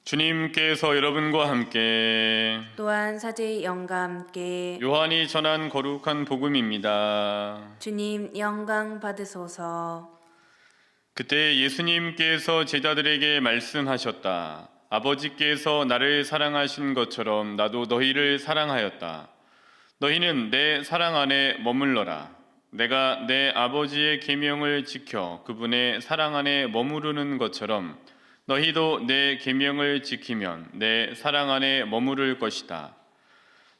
주님께서 여러분과 함께 또한 사제의 영과 함께 요한이 전한 거룩한 복음입니다. 주님 영광 받으소서. 그때 예수님께서 제자들에게 말씀하셨다. 아버지께서 나를 사랑하신 것처럼 나도 너희를 사랑하였다. 너희는 내 사랑 안에 머물러라. 내가 내 아버지의 계명을 지켜 그분의 사랑 안에 머무르는 것처럼 너희도 내 계명을 지키면 내 사랑 안에 머무를 것이다.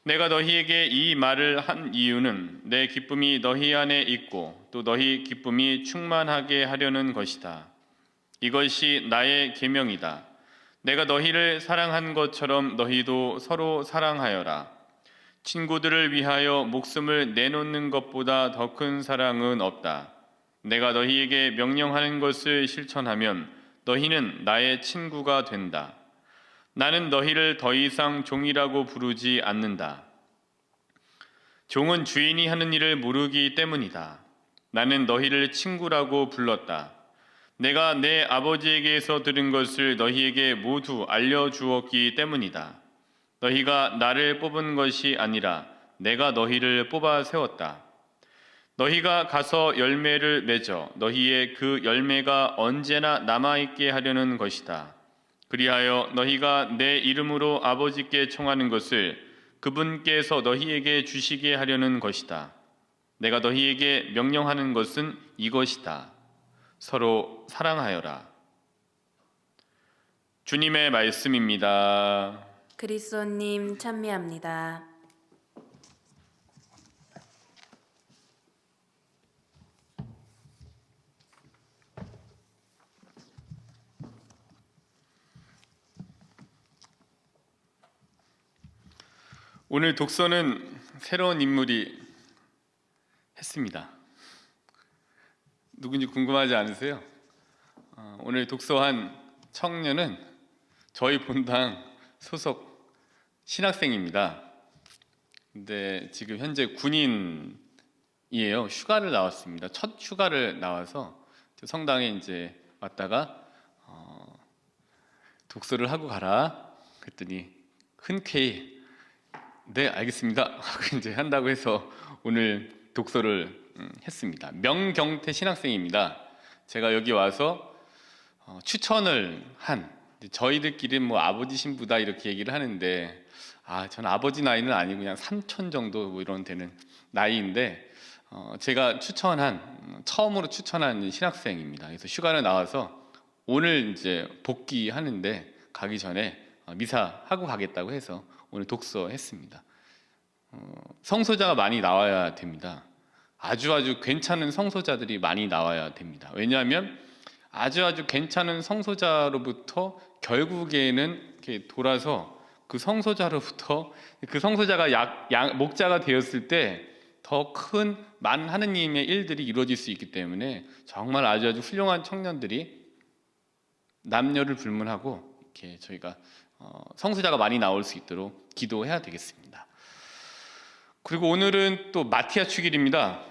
내가 너희에게 이 말을 한 이유는 내 기쁨이 너희 안에 있고 또 너희 기쁨이 충만하게 하려는 것이다. 이것이 나의 계명이다. 내가 너희를 사랑한 것처럼 너희도 서로 사랑하여라. 친구들을 위하여 목숨을 내놓는 것보다 더 큰 사랑은 없다. 내가 너희에게 명령하는 것을 실천하면 너희는 나의 친구가 된다. 나는 너희를 더 이상 종이라고 부르지 않는다. 종은 주인이 하는 일을 모르기 때문이다. 나는 너희를 친구라고 불렀다. 내가 내 아버지에게서 들은 것을 너희에게 모두 알려주었기 때문이다. 너희가 나를 뽑은 것이 아니라 내가 너희를 뽑아 세웠다. 너희가 가서 열매를 맺어 너희의 그 열매가 언제나 남아있게 하려는 것이다. 그리하여 너희가 내 이름으로 아버지께 청하는 것을 그분께서 너희에게 주시게 하려는 것이다. 내가 너희에게 명령하는 것은 이것이다. 서로 사랑하여라. 주님의 말씀입니다. 그리스도님 찬미합니다. 오늘 독서는 새로운 인물이 했습니다. 누군지 궁금하지 않으세요? 오늘 독서한 청년은 저희 본당 소속 신학생입니다. 근데 지금 현재 군인이에요. 휴가를 나왔습니다. 첫 휴가를 나와서 성당에 이제 왔다가 독서를 하고 가라 그랬더니 흔쾌히 네 알겠습니다 하고 이제 한다고 해서 오늘 독서를 했습니다. 명경태 신학생입니다. 제가 여기 와서 추천을 한 저희들끼리 뭐 아버지 신부다 이렇게 얘기를 하는데 저는 아버지 나이는 아니고 그냥 삼촌 정도 뭐 이런 되는 나이인데 제가 처음으로 추천한 신학생입니다. 그래서 휴가를 나와서 오늘 이제 복귀하는데 가기 전에 미사 하고 가겠다고 해서 오늘 독서했습니다. 성소자가 많이 나와야 됩니다. 아주 괜찮은 성소자들이 많이 나와야 됩니다. 왜냐하면 아주 괜찮은 성소자로부터 결국에는 이렇게 돌아서 그 성소자로부터 그 성소자가 목자가 되었을 때 더 큰 많은 하느님의 일들이 이루어질 수 있기 때문에 정말 아주 훌륭한 청년들이 남녀를 불문하고 이렇게 저희가 성소자가 많이 나올 수 있도록 기도해야 되겠습니다. 그리고 오늘은 또 마티아 축일입니다.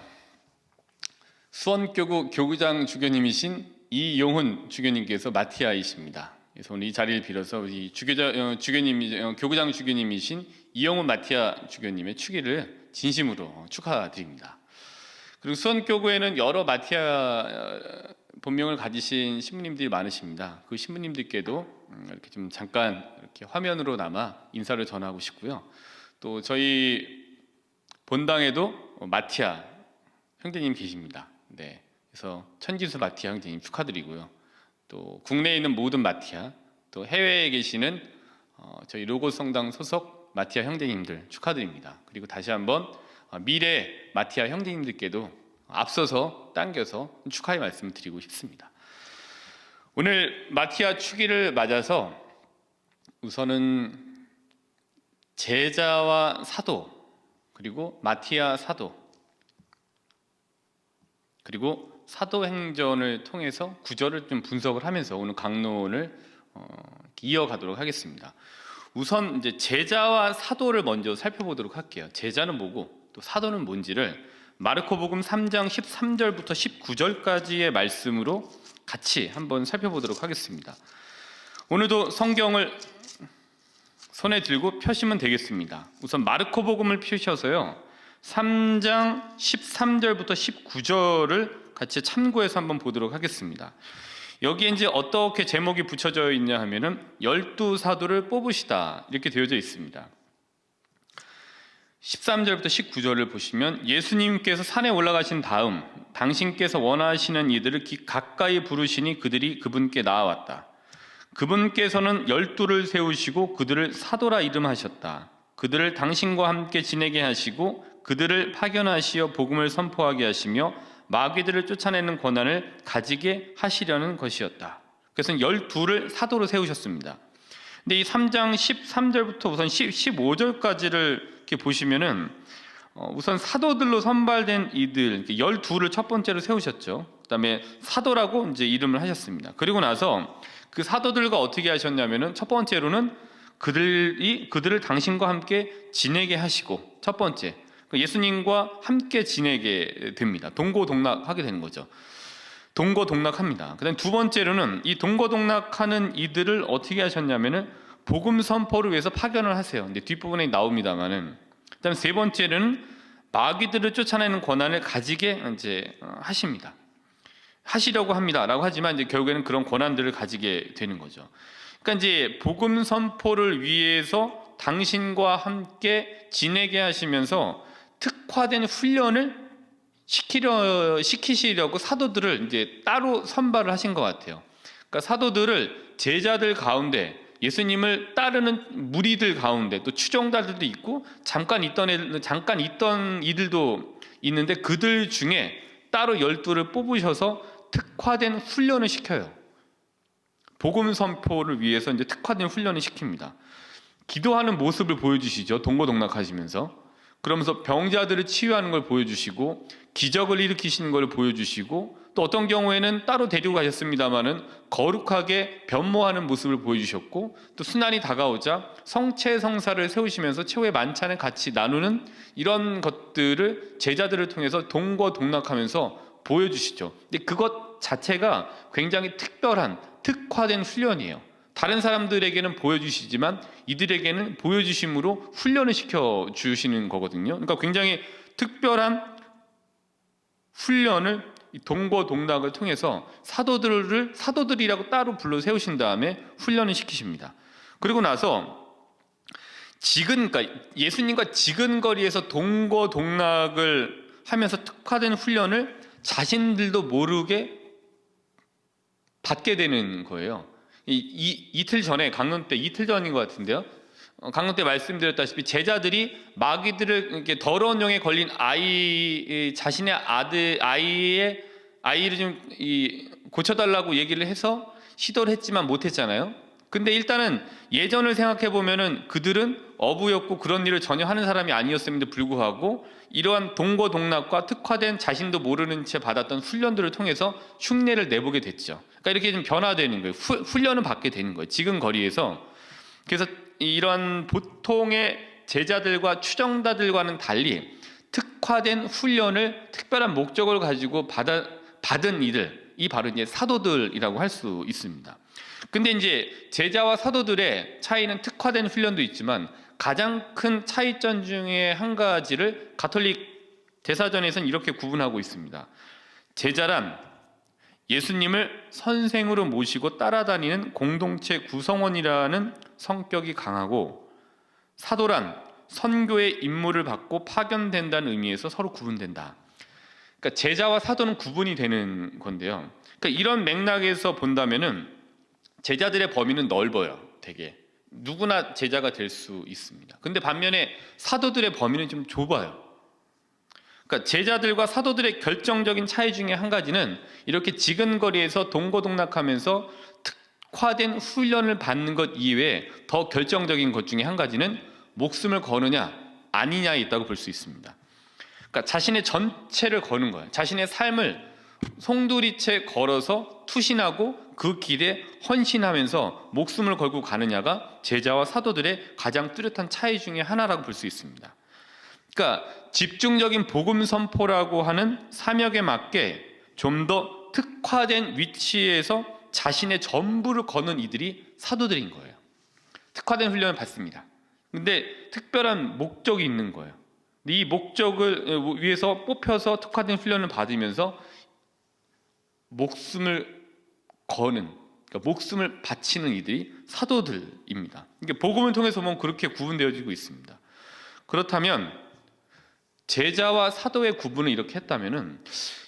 수원교구 교구장 주교님이신 이용훈 주교님께서 마티아이십니다. 그래서 오늘 이 자리를 빌어서 우리 교구장 주교님이신 이용훈 마티아 주교님의 축일을 진심으로 축하드립니다. 그리고 수원교구에는 여러 마티아 본명을 가지신 신부님들이 많으십니다. 그 신부님들께도 이렇게 좀 잠깐 이렇게 화면으로나마 인사를 전하고 싶고요. 또 저희 본당에도 마티아 형제님 계십니다. 네, 그래서 천지수 마티아 형제님 축하드리고요. 또 국내에 있는 모든 마티아, 또 해외에 계시는 저희 로고스 성당 소속 마티아 형제님들 축하드립니다. 그리고 다시 한번 미래 마티아 형제님들께도 앞서서 당겨서 축하의 말씀을 드리고 싶습니다. 오늘 마티아 축일을 맞아서 우선은 제자와 사도 그리고 마티아 사도 그리고 사도행전을 통해서 구절을 좀 분석을 하면서 오늘 강론을 이어가도록 하겠습니다. 우선 이제 제자와 사도를 먼저 살펴보도록 할게요. 제자는 뭐고 또 사도는 뭔지를 마르코복음 3장 13절부터 19절까지의 말씀으로 같이 한번 살펴보도록 하겠습니다. 오늘도 성경을 손에 들고 펴시면 되겠습니다. 우선 마르코복음을 펴셔서요. 3장 13절부터 19절을 같이 참고해서 한번 보도록 하겠습니다. 여기에 이제 어떻게 제목이 붙여져 있냐 하면은 12사도를 뽑으시다 이렇게 되어져 있습니다. 13절부터 19절을 보시면 예수님께서 산에 올라가신 다음 당신께서 원하시는 이들을 가까이 부르시니 그들이 그분께 나아왔다. 그분께서는 12를 세우시고 그들을 사도라 이름하셨다. 그들을 당신과 함께 지내게 하시고 그들을 파견하시어 복음을 선포하게 하시며 마귀들을 쫓아내는 권한을 가지게 하시려는 것이었다. 그래서 12를 사도로 세우셨습니다. 근데 이 3장 13절부터 우선 15절까지를 이렇게 보시면은 우선 사도들로 선발된 이들 12를 첫 번째로 세우셨죠. 그다음에 사도라고 이제 이름을 하셨습니다. 그리고 나서 그 사도들과 어떻게 하셨냐면은 첫 번째로는 그들을 당신과 함께 지내게 하시고 첫 번째 예수님과 함께 지내게 됩니다. 동고동락하게 되는 거죠. 동고동락합니다. 그다음 두 번째로는 이 동고동락하는 이들을 어떻게 하셨냐면은 복음 선포를 위해서 파견을 하세요. 근데 뒷부분에 나옵니다만은 그다음 세 번째는 마귀들을 쫓아내는 권한을 가지게 이제 하십니다. 하시려고 합니다라고 하지만 이제 결국에는 그런 권한들을 가지게 되는 거죠. 그러니까 이제 복음 선포를 위해서 당신과 함께 지내게 하시면서 특화된 훈련을 시키시려고 사도들을 이제 따로 선발을 하신 것 같아요. 그러니까 사도들을 제자들 가운데 예수님을 따르는 무리들 가운데 또 추종자들도 있고 잠깐 있던 이들도 있는데 그들 중에 따로 12를 뽑으셔서 특화된 훈련을 시켜요. 복음 선포를 위해서 이제 특화된 훈련을 시킵니다. 기도하는 모습을 보여주시죠. 동고동락하시면서. 그러면서 병자들을 치유하는 걸 보여주시고 기적을 일으키시는 걸 보여주시고 또 어떤 경우에는 따로 데리고 가셨습니다마는 거룩하게 변모하는 모습을 보여주셨고 또 순환이 다가오자 성체성사를 세우시면서 최후의 만찬을 같이 나누는 이런 것들을 제자들을 통해서 동고동락하면서 보여주시죠. 근데 그것 자체가 굉장히 특별한 특화된 훈련이에요. 다른 사람들에게는 보여주시지만 이들에게는 보여주심으로 훈련을 시켜주시는 거거든요. 그러니까 굉장히 특별한 훈련을 동고동락을 통해서 사도들이라고 따로 불러 세우신 다음에 훈련을 시키십니다. 그리고 나서 그러니까 예수님과 지근거리에서 동고동락을 하면서 특화된 훈련을 자신들도 모르게 받게 되는 거예요. 이틀 전에 강론 때 이틀 전인 것 같은데요. 강론 때 말씀드렸다시피 제자들이 마귀들을 이렇게 더러운 영에 걸린 자신의 아이를 좀 고쳐달라고 얘기를 해서 시도를 했지만 못했잖아요. 근데 일단은 예전을 생각해 보면은 그들은 어부였고 그런 일을 전혀 하는 사람이 아니었음에도 불구하고 이러한 동고동락과 특화된 자신도 모르는 채 받았던 훈련들을 통해서 흉내를 내보게 됐죠. 그러니까 이렇게 좀 변화되는 거예요. 훈련을 받게 되는 거예요. 지금 거리에서. 그래서 이런 보통의 제자들과 추종자들과는 달리 특화된 훈련을 특별한 목적을 가지고 받은 이들이 바로 이제 사도들이라고 할 수 있습니다. 근데 이제 제자와 사도들의 차이는 특화된 훈련도 있지만 가장 큰 차이점 중에 한 가지를 가톨릭 대사전에서는 이렇게 구분하고 있습니다. 제자란 예수님을 선생으로 모시고 따라다니는 공동체 구성원이라는 성격이 강하고 사도란 선교의 임무를 받고 파견된다는 의미에서 서로 구분된다. 그러니까 제자와 사도는 구분이 되는 건데요. 그러니까 이런 맥락에서 본다면은 제자들의 범위는 넓어요. 되게 누구나 제자가 될 수 있습니다. 근데 반면에 사도들의 범위는 좀 좁아요. 그러니까 제자들과 사도들의 결정적인 차이 중에 한 가지는 이렇게 지근거리에서 동고동락하면서 특화된 훈련을 받는 것 이외에 더 결정적인 것 중에 한 가지는 목숨을 거느냐 아니냐에 있다고 볼 수 있습니다. 그러니까 자신의 전체를 거는 거예요. 자신의 삶을 송두리째 걸어서 투신하고 그 길에 헌신하면서 목숨을 걸고 가느냐가 제자와 사도들의 가장 뚜렷한 차이 중에 하나라고 볼 수 있습니다. 그러니까 집중적인 복음 선포라고 하는 사역에 맞게 좀 더 특화된 위치에서 자신의 전부를 거는 이들이 사도들인 거예요. 특화된 훈련을 받습니다. 근데 특별한 목적이 있는 거예요. 이 목적을 위해서 뽑혀서 특화된 훈련을 받으면서 목숨을 거는, 그러니까 목숨을 바치는 이들이 사도들입니다. 이게 복음을 통해서 보면 그렇게 구분되어지고 있습니다. 그렇다면 제자와 사도의 구분을 이렇게 했다면은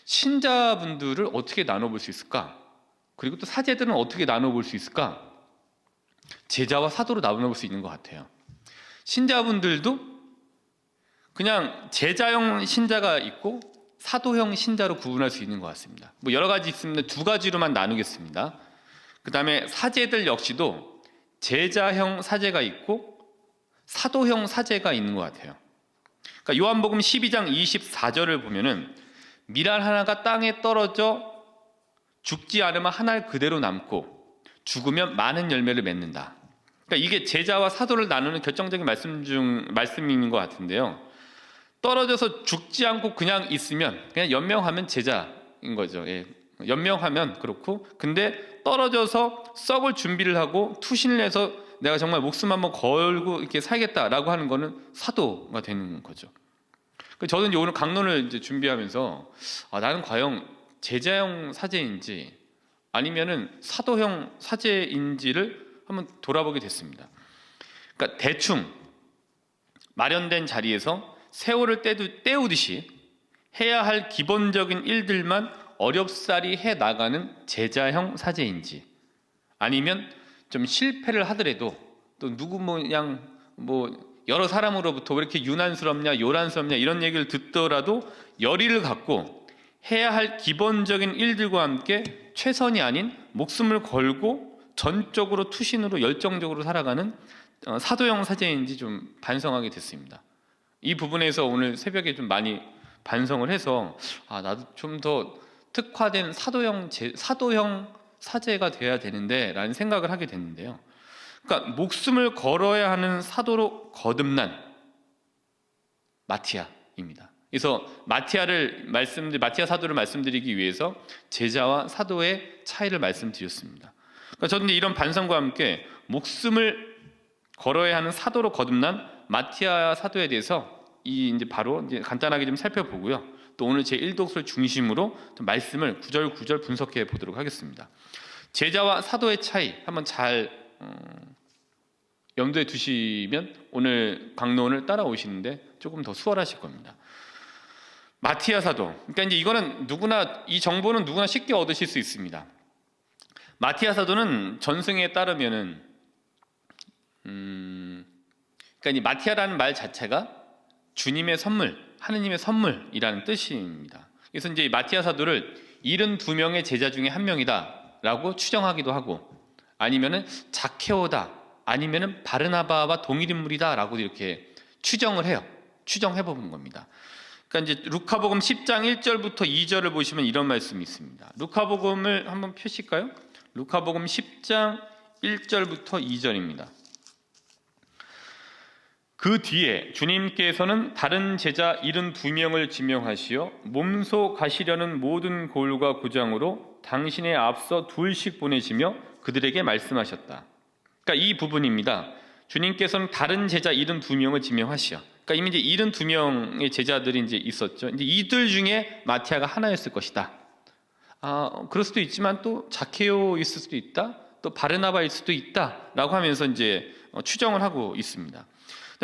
신자분들을 어떻게 나눠볼 수 있을까? 그리고 또 사제들은 어떻게 나눠볼 수 있을까? 제자와 사도로 나눠볼 수 있는 것 같아요. 신자분들도 그냥 제자형 신자가 있고 사도형 신자로 구분할 수 있는 것 같습니다. 뭐 여러 가지 있습니다. 두 가지로만 나누겠습니다. 그 다음에 사제들 역시도 제자형 사제가 있고 사도형 사제가 있는 것 같아요. 그러니까 요한복음 12장 24절을 보면은 밀알 하나가 땅에 떨어져 죽지 않으면 한 알 그대로 남고 죽으면 많은 열매를 맺는다. 그러니까 이게 제자와 사도를 나누는 결정적인 말씀인 것 같은데요. 떨어져서 죽지 않고 그냥 있으면 그냥 연명하면 제자인 거죠. 예. 연명하면 그렇고, 근데 떨어져서 썩을 준비를 하고 투신을 해서 내가 정말 목숨 한번 걸고 이렇게 살겠다라고 하는 거는 사도가 되는 거죠. 저는 이제 오늘 강론을 이제 준비하면서 나는 과연 제자형 사제인지 아니면은 사도형 사제인지를 한번 돌아보게 됐습니다. 그러니까 대충 마련된 자리에서 세월을 때우듯이 해야 할 기본적인 일들만 어렵사리 해 나가는 제자형 사제인지, 아니면 좀 실패를 하더라도 또 누구 여러 사람으로부터 왜 이렇게 유난스럽냐 요란스럽냐 이런 얘기를 듣더라도 열의를 갖고 해야 할 기본적인 일들과 함께 최선이 아닌 목숨을 걸고 전적으로 투신으로 열정적으로 살아가는 사도형 사제인지 좀 반성하게 됐습니다. 이 부분에서 오늘 새벽에 좀 많이 반성을 해서 나도 좀 더 특화된 사도형 사제가 돼야 되는데 라는 생각을 하게 됐는데요. 그러니까 목숨을 걸어야 하는 사도로 거듭난 마티아입니다. 그래서 마티아 사도를 말씀드리기 위해서 제자와 사도의 차이를 말씀드렸습니다. 그러니까 저는 이런 반성과 함께 목숨을 걸어야 하는 사도로 거듭난 마티아 사도에 대해서 이제 바로 간단하게 좀 살펴보고요. 또 오늘 제 1독서를 중심으로 좀 말씀을 구절구절 분석해 보도록 하겠습니다. 제자와 사도의 차이 한번 잘 염두에 두시면 오늘 강론을 따라오시는데 조금 더 수월하실 겁니다. 마티아 사도, 그러니까 이제 이거는 이 정보는 누구나 쉽게 얻으실 수 있습니다. 마티아 사도는 전승에 따르면은 그러니까 이 마티아라는 말 자체가 주님의 선물, 하느님의 선물이라는 뜻입니다. 그래서 이제 마티아 사도를 72명의 제자 중에 한 명이다라고 추정하기도 하고, 아니면은 자케오다, 아니면은 바르나바와 동일 인물이다라고 이렇게 추정해 보는 겁니다. 그러니까 이제 루카복음 10장 1절부터 2절을 보시면 이런 말씀이 있습니다. 루카복음을 한번 펴실까요? 루카복음 10장 1절부터 2절입니다. 그 뒤에 주님께서는 다른 제자 72명을 지명하시어 몸소 가시려는 모든 고을과 고장으로 당신의 앞서 둘씩 보내시며 그들에게 말씀하셨다. 그러니까 이 부분입니다. 주님께서는 다른 제자 72명을 지명하시어, 그러니까 이미 이제 72명의 제자들이 이제 있었죠. 이제 이들 중에 마티아가 하나였을 것이다. 그럴 수도 있지만 또 자케오 있을 수도 있다. 또 바르나바일 수도 있다라고 하면서 이제 추정을 하고 있습니다.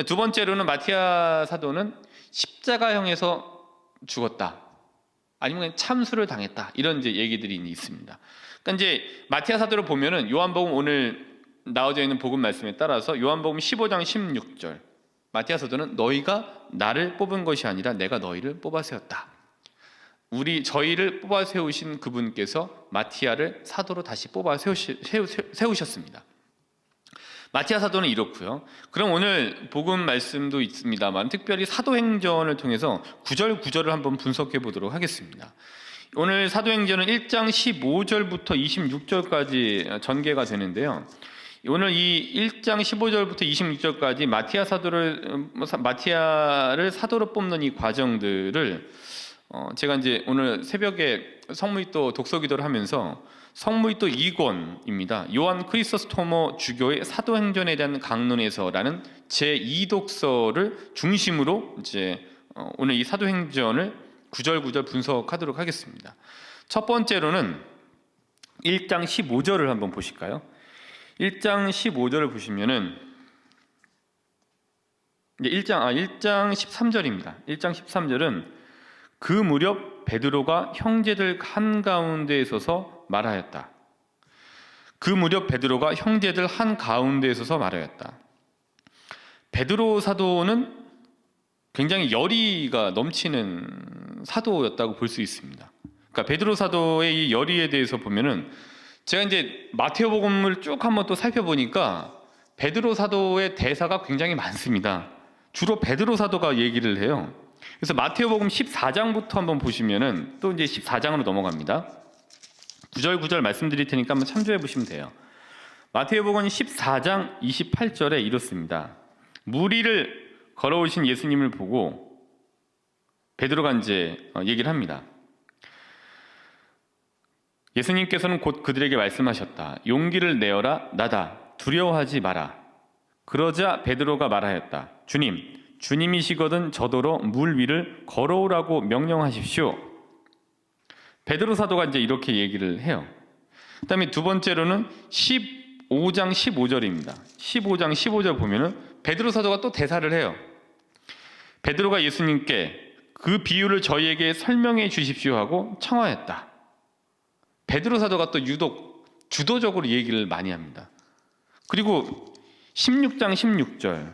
두 번째로는 마티아 사도는 십자가형에서 죽었다, 아니면 참수를 당했다, 이런 이제 얘기들이 있습니다. 그러니까 이제 마티아 사도를 보면은 요한복음 오늘 나와져 있는 복음 말씀에 따라서 요한복음 15장 16절, 마티아 사도는 너희가 나를 뽑은 것이 아니라 내가 너희를 뽑아 세웠다. 저희를 뽑아 세우신 그분께서 마티아를 사도로 다시 뽑아 세우셨습니다. 마티아 사도는 이렇고요. 그럼 오늘 복음 말씀도 있습니다만 특별히 사도행전을 통해서 구절구절을 한번 분석해 보도록 하겠습니다. 오늘 사도행전은 1장 15절부터 26절까지 전개가 되는데요. 오늘 이 1장 15절부터 26절까지 마티아를 사도로 뽑는 이 과정들을 제가 이제 오늘 새벽에 성무이또 독서기도를 하면서 성무이또 2권입니다. 요한 크리소스토모 주교의 사도행전에 대한 강론에서라는 제2독서를 중심으로 이제 오늘 이 사도행전을 구절구절 분석하도록 하겠습니다. 첫 번째로는 1장 15절을 한번 보실까요? 1장 15절을 보시면은 1장 13절입니다. 1장 13절은 그 무렵 베드로가 형제들 한가운데에 서서 말하였다. 그 무렵 베드로가 형제들 한가운데에 서서 말하였다. 베드로 사도는 굉장히 열의가 넘치는 사도였다고 볼 수 있습니다. 그러니까 베드로 사도의 이 열의에 대해서 보면은 제가 이제 마테오복음을 쭉 한번 또 살펴보니까 베드로 사도의 대사가 굉장히 많습니다. 주로 베드로 사도가 얘기를 해요. 그래서 마테오복음 14장부터 한번 보시면은 또 이제 14장으로 넘어갑니다. 구절 말씀드릴 테니까 한번 참조해 보시면 돼요. 마테오복음 14장 28절에 이렇습니다. 무리를 걸어오신 예수님을 보고 베드로가 이제 얘기를 합니다. 예수님께서는 곧 그들에게 말씀하셨다. 용기를 내어라. 나다. 두려워하지 마라. 그러자 베드로가 말하였다. 주님, 주님이시거든 저더러 물 위를 걸어오라고 명령하십시오. 베드로 사도가 이제 이렇게 얘기를 해요. 그 다음에 두 번째로는 15장 15절입니다. 15장 15절 보면은 베드로 사도가 또 대사를 해요. 베드로가 예수님께 그 비유를 저희에게 설명해 주십시오 하고 청하였다. 베드로 사도가 또 유독 주도적으로 얘기를 많이 합니다. 그리고 16장 16절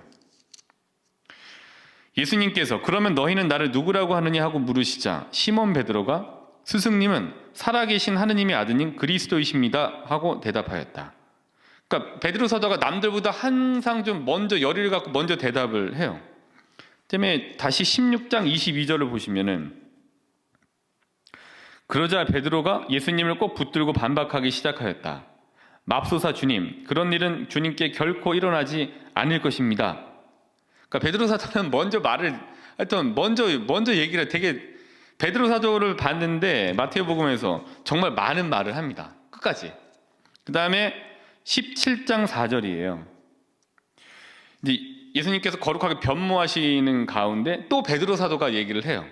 예수님께서 그러면 너희는 나를 누구라고 하느냐 하고 물으시자 시몬 베드로가 스승님은 살아계신 하느님의 아드님 그리스도이십니다 하고 대답하였다. 그러니까 베드로 사도가 남들보다 항상 좀 먼저 열의를 갖고 먼저 대답을 해요. 때문에 다시 16장 22절을 보시면은 그러자 베드로가 예수님을 꼭 붙들고 반박하기 시작하였다. 맙소사 주님, 그런 일은 주님께 결코 일어나지 않을 것입니다. 그러니까 베드로 사도는 먼저 말을 하여튼 먼저 얘기를 되게 베드로 사도를 봤는데 마테오복음에서 정말 많은 말을 합니다. 끝까지. 그 다음에 17장 4절이에요. 이제 예수님께서 거룩하게 변모하시는 가운데 또 베드로 사도가 얘기를 해요.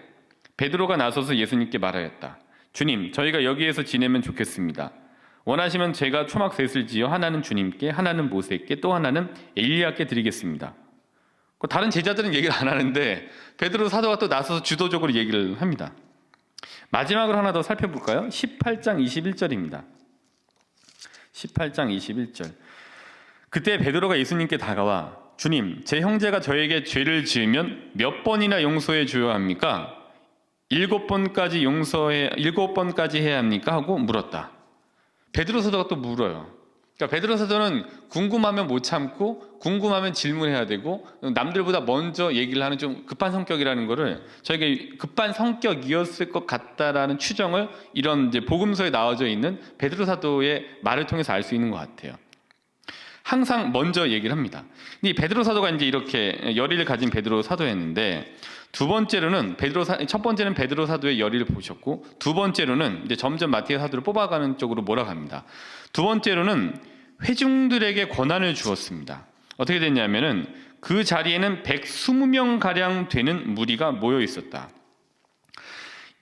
베드로가 나서서 예수님께 말하였다. 주님, 저희가 여기에서 지내면 좋겠습니다. 원하시면 제가 초막 셋을 지어 하나는 주님께, 하나는 모세께, 또 하나는 엘리야께 드리겠습니다. 다른 제자들은 얘기를 안 하는데 베드로 사도가 또 나서서 주도적으로 얘기를 합니다. 마지막으로 하나 더 살펴볼까요? 18장 21절입니다. 18장 21절. 그때 베드로가 예수님께 다가와 주님, 제 형제가 저에게 죄를 지으면 몇 번이나 용서해 줘야 합니까? 7번까지 해야 합니까? 하고 물었다. 베드로 사도가 또 물어요. 그러니까 베드로 사도는 궁금하면 못 참고 궁금하면 질문해야 되고 남들보다 먼저 얘기를 하는 좀 급한 성격이라는 거를 저에게 급한 성격이었을 것 같다라는 추정을 이런 이제 복음서에 나와져 있는 베드로 사도의 말을 통해서 알 수 있는 것 같아요. 항상 먼저 얘기를 합니다. 이 베드로 사도가 이제 이렇게 열의를 가진 베드로 사도였는데 첫 번째는 베드로 사도의 열의를 보셨고 두 번째로는 이제 점점 마태오 사도를 뽑아가는 쪽으로 몰아갑니다. 두 번째로는 회중들에게 권한을 주었습니다. 어떻게 됐냐면은 그 자리에는 120명 가량 되는 무리가 모여 있었다.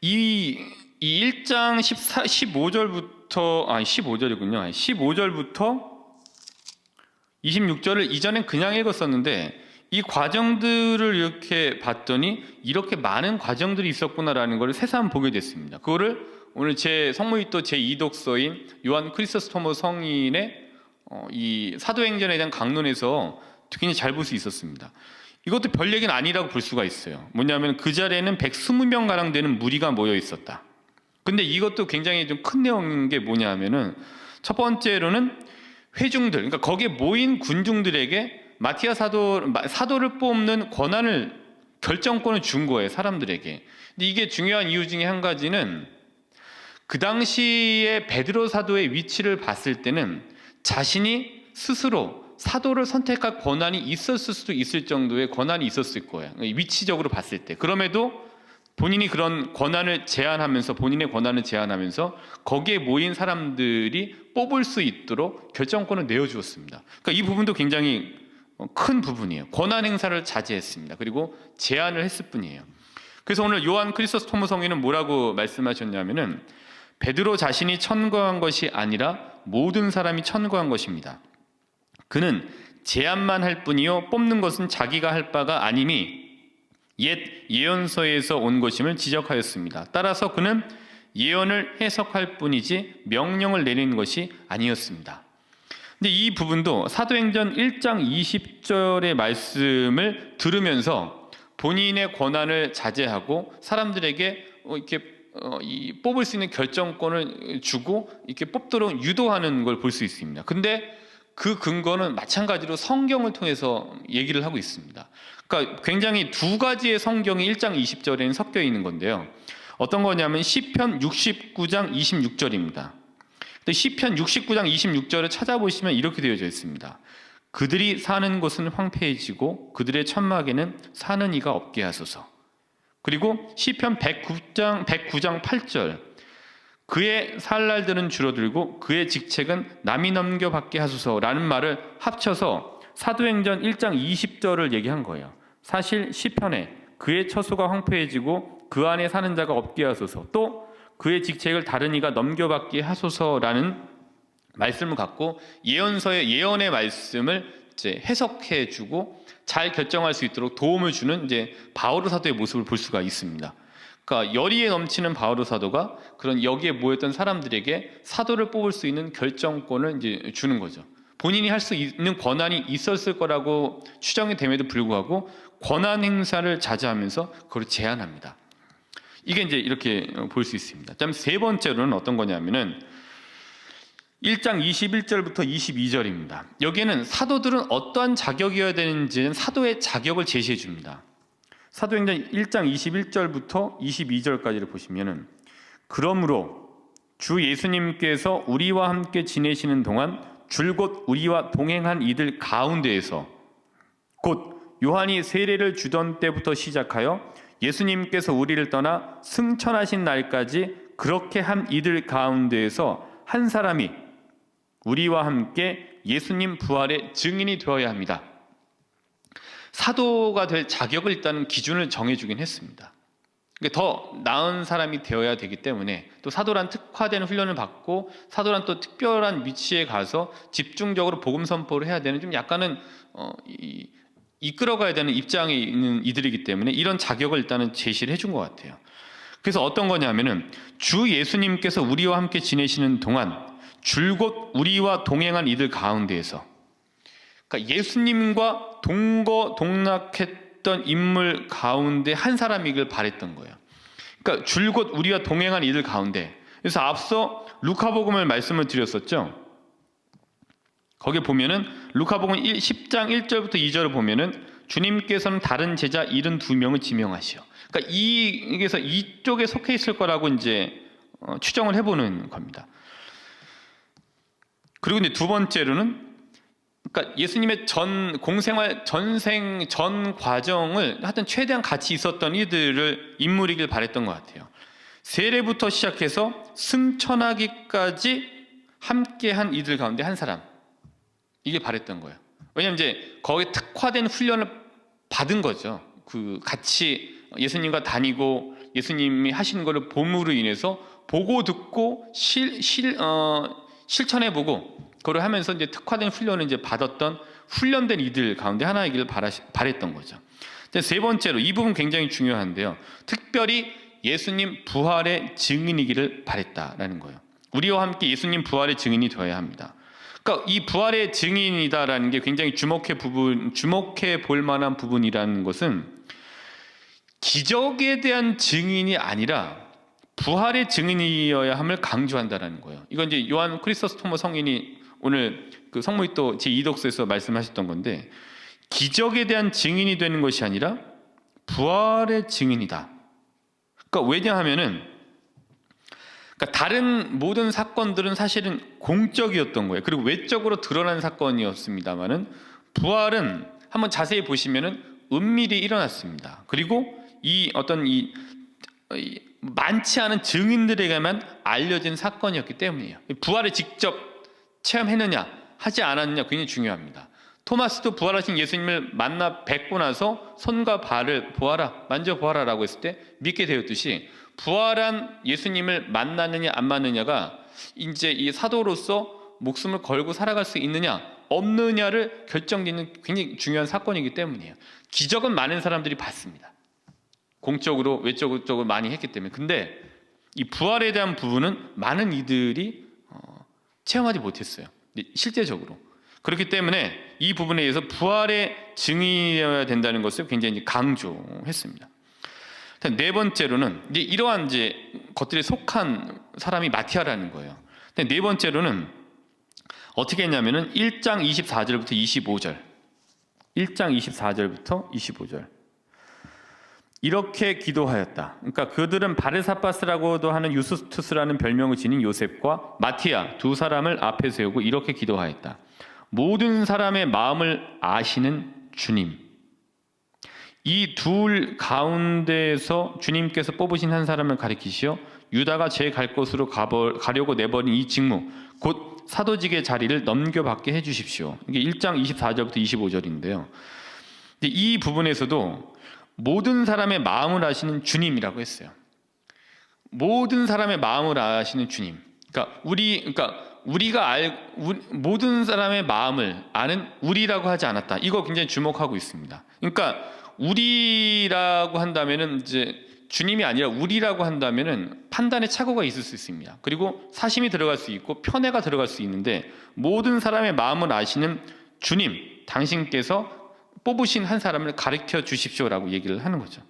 이 1장 15절부터 26절을 이전엔 그냥 읽었었는데 이 과정들을 이렇게 봤더니 이렇게 많은 과정들이 있었구나라는 걸 새삼 보게 됐습니다. 그거를 오늘 제 성모이또 제2독서인 요한 크리소스토모 성인의 이 사도행전에 대한 강론에서 굉장히 잘 볼 수 있었습니다. 이것도 별 얘기는 아니라고 볼 수가 있어요. 뭐냐면 그 자리에는 120명 가량 되는 무리가 모여 있었다. 근데 이것도 굉장히 좀 큰 내용인 게 뭐냐 하면은 첫 번째로는 회중들, 그러니까 거기에 모인 군중들에게 마티아 사도를 뽑는 결정권을 준 거예요, 사람들에게. 근데 이게 중요한 이유 중에 한 가지는 그 당시에 베드로 사도의 위치를 봤을 때는 자신이 스스로 사도를 선택할 권한이 있었을 수도 있을 정도의 권한이 있었을 거예요. 위치적으로 봤을 때. 그럼에도 본인이 그런 권한을 제한하면서 본인의 권한을 제한하면서 거기에 모인 사람들이 뽑을 수 있도록 결정권을 내어주었습니다. 그러니까 이 부분도 굉장히 큰 부분이에요. 권한 행사를 자제했습니다. 그리고 제한을 했을 뿐이에요. 그래서 오늘 요한 크리소스토무 성인은 뭐라고 말씀하셨냐면은 베드로 자신이 천거한 것이 아니라 모든 사람이 천거한 것입니다. 그는 제안만 할 뿐이요 뽑는 것은 자기가 할 바가 아님이 옛 예언서에서 온 것임을 지적하였습니다. 따라서 그는 예언을 해석할 뿐이지 명령을 내리는 것이 아니었습니다. 근데 이 부분도 사도행전 1장 20절의 말씀을 들으면서 본인의 권한을 자제하고 사람들에게 이 뽑을 수 있는 결정권을 주고 이렇게 뽑도록 유도하는 걸 볼 수 있습니다. 근데 그 근거는 마찬가지로 성경을 통해서 얘기를 하고 있습니다. 그러니까 굉장히 두 가지의 성경이 1장 20절에는 섞여 있는 건데요. 어떤 거냐면 시편 69장 26절입니다. 시편 69장 26절을 찾아보시면 이렇게 되어져 있습니다. 그들이 사는 곳은 황폐해지고 그들의 천막에는 사는 이가 없게 하소서. 그리고 시편 109장 8절 그의 살 날들은 줄어들고 그의 직책은 남이 넘겨받게 하소서라는 말을 합쳐서 사도행전 1장 20절을 얘기한 거예요. 사실 시편에 그의 처소가 황폐해지고 그 안에 사는 자가 없게 하소서, 또 그의 직책을 다른 이가 넘겨받게 하소서라는 말씀을 갖고 예언서의 예언의 말씀을 이제 해석해주고 잘 결정할 수 있도록 도움을 주는 이제 바오로 사도의 모습을 볼 수가 있습니다. 그러니까 열의에 넘치는 바오로 사도가 그런 여기에 모였던 사람들에게 사도를 뽑을 수 있는 결정권을 이제 주는 거죠. 본인이 할 수 있는 권한이 있었을 거라고 추정이 됨에도 불구하고 권한 행사를 자제하면서 그걸 제한합니다. 이게 이제 이렇게 볼 수 있습니다. 그다음 세 번째로는 어떤 거냐면은 1장 21절부터 22절입니다. 여기에는 사도들은 어떠한 자격이어야 되는지는 사도의 자격을 제시해 줍니다. 사도행전 1장 21절부터 22절까지를 보시면은 그러므로 주 예수님께서 우리와 함께 지내시는 동안 줄곧 우리와 동행한 이들 가운데에서 곧 요한이 세례를 주던 때부터 시작하여 예수님께서 우리를 떠나 승천하신 날까지 그렇게 한 이들 가운데에서 한 사람이 우리와 함께 예수님 부활의 증인이 되어야 합니다. 사도가 될 자격을 일단 기준을 정해주긴 했습니다. 더 나은 사람이 되어야 되기 때문에 또 사도란 특화된 훈련을 받고 사도란 또 특별한 위치에 가서 집중적으로 복음 선포를 해야 되는 좀 약간은 이끌어가야 되는 입장에 있는 이들이기 때문에 이런 자격을 일단은 제시를 해준 것 같아요. 그래서 어떤 거냐면은 주 예수님께서 우리와 함께 지내시는 동안 줄곧 우리와 동행한 이들 가운데에서, 그러니까 예수님과 동거동락했던 인물 가운데 한 사람이길 바랬던 거예요. 그러니까 줄곧 우리와 동행한 이들 가운데. 그래서 앞서 루카복음을 말씀을 드렸었죠. 거기 보면은 루카복음 10장 1절부터 2절을 보면은 주님께서는 다른 제자 72명을 지명하시오. 그러니까 이게서 이쪽에 속해 있을 거라고 이제 추정을 해보는 겁니다. 그리고 이제 두 번째로는 그러니까 예수님의 전 공생활 전생 전 과정을 하여튼 최대한 같이 있었던 이들을 인물이길 바랬던 것 같아요. 세례부터 시작해서 승천하기까지 함께한 이들 가운데 한 사람, 이게 바랬던 거예요. 왜냐하면 이제 거기에 특화된 훈련을 받은 거죠. 그 같이 예수님과 다니고 예수님이 하시는 것을 봄으로 인해서 보고 듣고 실천해보고 그걸 하면서 이제 특화된 훈련을 이제 받았던 훈련된 이들 가운데 하나이길 바랬던 거죠. 세 번째로 이 부분 굉장히 중요한데요. 특별히 예수님 부활의 증인이기를 바랬다라는 거예요. 우리와 함께 예수님 부활의 증인이 되어야 합니다. 그러니까 이 부활의 증인이다라는 게 굉장히 주목해 볼 만한 부분이라는 것은 기적에 대한 증인이 아니라 부활의 증인이어야 함을 강조한다라는 거예요. 이건 이제 요한 크리소스토무 성인이 오늘 그 성모익도 제2독서에서 말씀하셨던 건데, 기적에 대한 증인이 되는 것이 아니라 부활의 증인이다. 그러니까 왜냐하면은 그러니까 다른 모든 사건들은 사실은 공적이었던 거예요. 그리고 외적으로 드러난 사건이었습니다만은 부활은 한번 자세히 보시면은 은밀히 일어났습니다. 그리고 이 어떤 이 많지 않은 증인들에게만 알려진 사건이었기 때문이에요. 부활을 직접 체험했느냐 하지 않았느냐 굉장히 중요합니다. 토마스도 부활하신 예수님을 만나 뵙고 나서 손과 발을 보아라, 만져보아라 라고 했을 때 믿게 되었듯이 부활한 예수님을 만나느냐 안 만나느냐가 이제 이 사도로서 목숨을 걸고 살아갈 수 있느냐 없느냐를 결정짓는 굉장히 중요한 사건이기 때문이에요. 기적은 많은 사람들이 봤습니다. 공적으로 외적으로 많이 했기 때문에. 근데 이 부활에 대한 부분은 많은 이들이 체험하지 못했어요. 실제적으로. 그렇기 때문에 이 부분에 의해서 부활의 증인이어야 된다는 것을 굉장히 강조했습니다. 네 번째로는 이제 이러한 이제 것들에 속한 사람이 마티아라는 거예요. 네 번째로는 어떻게 했냐면은 1장 24절부터 25절. 1장 24절부터 25절. 이렇게 기도하였다. 그러니까 그들은 바르사바스라고도 하는 유스투스라는 별명을 지닌 요셉과 마티아 두 사람을 앞에 세우고 이렇게 기도하였다. 모든 사람의 마음을 아시는 주님. 이 둘 가운데에서 주님께서 뽑으신 한 사람을 가리키시어 유다가 제 갈 곳으로 가려고 내버린 이 직무, 곧 사도직의 자리를 넘겨받게 해주십시오. 이게 1장 24절부터 25절인데요. 이 부분에서도 모든 사람의 마음을 아시는 주님이라고 했어요. 모든 사람의 마음을 아시는 주님. 그러니까 모든 사람의 마음을 아는 우리라고 하지 않았다. 이거 굉장히 주목하고 있습니다. 그러니까 우리라고 한다면은 이제 주님이 아니라 우리라고 한다면은 판단의 착오가 있을 수 있습니다. 그리고 사심이 들어갈 수 있고 편애가 들어갈 수 있는데 모든 사람의 마음을 아시는 주님, 당신께서 뽑으신 한 사람을 가르쳐 주십시오라고 얘기를 하는 거죠.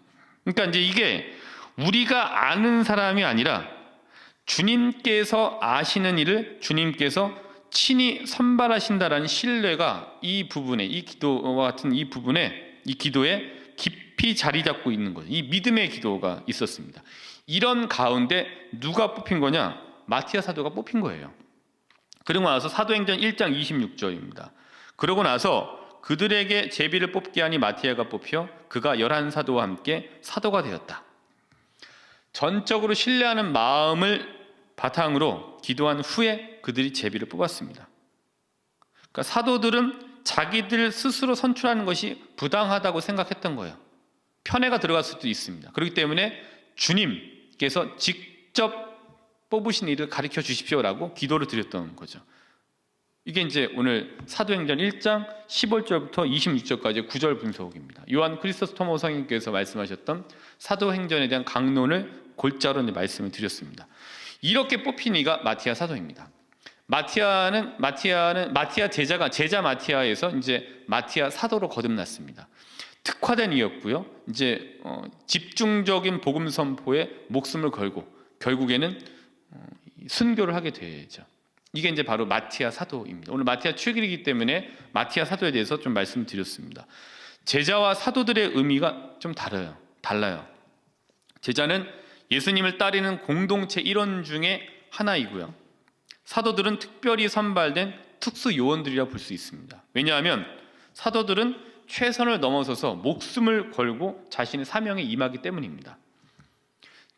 그러니까 이제 이게 우리가 아는 사람이 아니라 주님께서 아시는 일을 주님께서 친히 선발하신다라는 신뢰가 이 부분에, 이 기도와 같은 이 부분에, 이 기도에 깊이 자리 잡고 있는 거죠. 이 믿음의 기도가 있었습니다. 이런 가운데 누가 뽑힌 거냐? 마티아 사도가 뽑힌 거예요. 그리고 나서 사도행전 1장 26절입니다. 그러고 나서 그들에게 제비를 뽑게 하니 마티아가 뽑혀 그가 11사도와 함께 사도가 되었다. 전적으로 신뢰하는 마음을 바탕으로 기도한 후에 그들이 제비를 뽑았습니다. 그러니까 사도들은 자기들 스스로 선출하는 것이 부당하다고 생각했던 거예요. 편애가 들어갈 수도 있습니다. 그렇기 때문에 주님께서 직접 뽑으신 일을 가르쳐 주십시오라고 기도를 드렸던 거죠. 이게 이제 오늘 사도행전 1장 15절부터 26절까지 9절 분석입니다. 요한 크리스토스토모 성인께서 말씀하셨던 사도행전에 대한 강론을 골자로 말씀을 드렸습니다. 이렇게 뽑힌 이가 마티아 사도입니다. 마티아 제자 마티아에서 이제 마티아 사도로 거듭났습니다. 특화된 이였고요. 이제 집중적인 복음 선포에 목숨을 걸고 결국에는 순교를 하게 되죠. 이게 이제 바로 마티아 사도입니다. 오늘 마티아 축일이기 때문에 마티아 사도에 대해서 좀 말씀드렸습니다. 제자와 사도들의 의미가 좀 달라요. 제자는 예수님을 따르는 공동체 일원 중에 하나이고요. 사도들은 특별히 선발된 특수 요원들이라 볼 수 있습니다. 왜냐하면 사도들은 최선을 넘어서서 목숨을 걸고 자신의 사명에 임하기 때문입니다.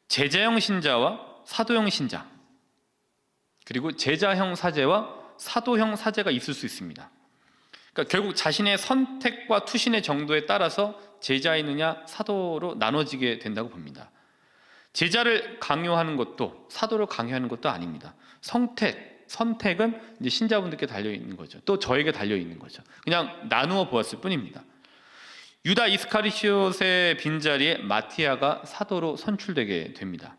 제자형 신자와 사도형 신자, 그리고 제자형 사제와 사도형 사제가 있을 수 있습니다. 그러니까 결국 자신의 선택과 투신의 정도에 따라서 제자이느냐 사도로 나눠지게 된다고 봅니다. 제자를 강요하는 것도 사도를 강요하는 것도 아닙니다. 선택은 이제 신자분들께 달려 있는 거죠. 또 저에게 달려 있는 거죠. 그냥 나누어 보았을 뿐입니다. 유다 이스카리시옷의 빈자리에 마티아가 사도로 선출되게 됩니다.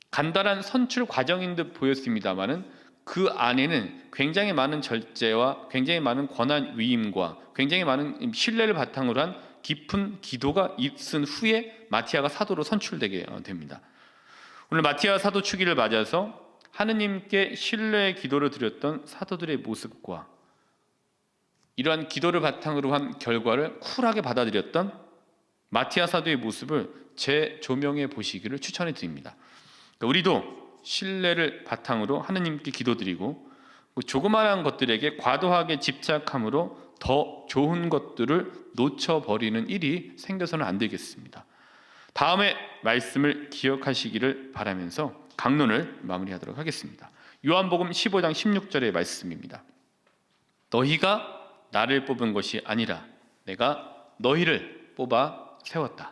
간단한 선출 과정인 듯 보였습니다만은 그 안에는 굉장히 많은 절제와 굉장히 많은 권한 위임과 굉장히 많은 신뢰를 바탕으로 한 깊은 기도가 있은 후에 마티아가 사도로 선출되게 됩니다. 오늘 마티아 사도 축일을 맞아서 하느님께 신뢰의 기도를 드렸던 사도들의 모습과 이러한 기도를 바탕으로 한 결과를 쿨하게 받아들였던 마티아 사도의 모습을 재조명해 보시기를 추천해 드립니다. 우리도 신뢰를 바탕으로 하느님께 기도드리고 조그마한 것들에게 과도하게 집착함으로 더 좋은 것들을 놓쳐버리는 일이 생겨서는 안 되겠습니다. 다음의 말씀을 기억하시기를 바라면서 강론을 마무리하도록 하겠습니다. 요한복음 15장 16절의 말씀입니다. 너희가 나를 뽑은 것이 아니라 내가 너희를 뽑아 세웠다.